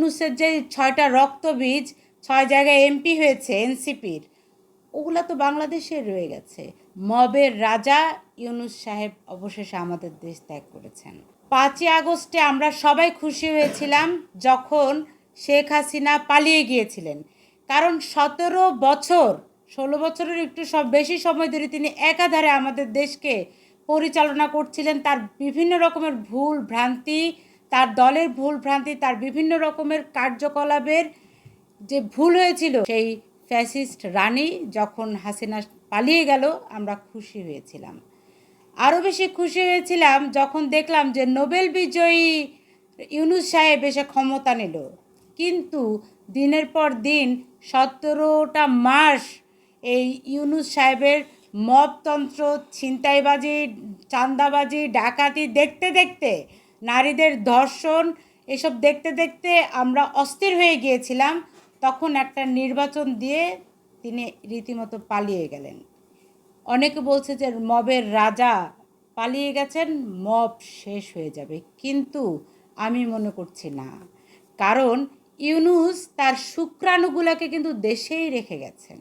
ইউনূসের যে 6টা রক্তবীজ 6 জায়গায় এমপি হয়েছে এনসিপির, ওগুলা তো বাংলাদেশে রয়ে গেছে। মবের রাজা ইউনূস সাহেব অবশেষে আমাদের দেশ ত্যাগ করেছেন। 5ই আগস্টে আমরা সবাই খুশি হয়েছিলাম যখন শেখ হাসিনা পালিয়ে গিয়েছিলেন, কারণ 17 বছর 16 বছরের একটু বেশি সময় ধরে তিনি একাধারে আমাদের দেশকে পরিচালনা করছিলেন। তার বিভিন্ন রকমের ভুল ভ্রান্তি, তার দলের ভুল ভ্রান্তি, তার বিভিন্ন রকমের কার্যকলাপের যে ভুল হয়েছিল, সেই ফ্যাসিস্ট রানী যখন হাসিনা পালিয়ে গেল আমরা খুশি হয়েছিলাম। আরও বেশি খুশি হয়েছিলাম যখন দেখলাম যে নোবেল বিজয়ী ইউনূস সাহেব এসে ক্ষমতা নিল। কিন্তু দিনের পর দিন 17টা মাস এই ইউনূস সাহেবের মবতন্ত্র, ছিনতাইবাজি, চাঁদাবাজি, ডাকাতি দেখতে দেখতে, নারীদের ধর্ষণ, এসব দেখতে দেখতে আমরা অস্থির হয়ে গিয়েছিলাম। তখন একটা নির্বাচন দিয়ে তিনি রীতিমতো পালিয়ে গেলেন। অনেকে বলছে যে মবের রাজা পালিয়ে গেছেন, মব শেষ হয়ে যাবে, কিন্তু আমি মনে করছি না। কারণ ইউনূস তার শুক্রাণুগুলোকে কিন্তু দেশেই রেখে গেছেন।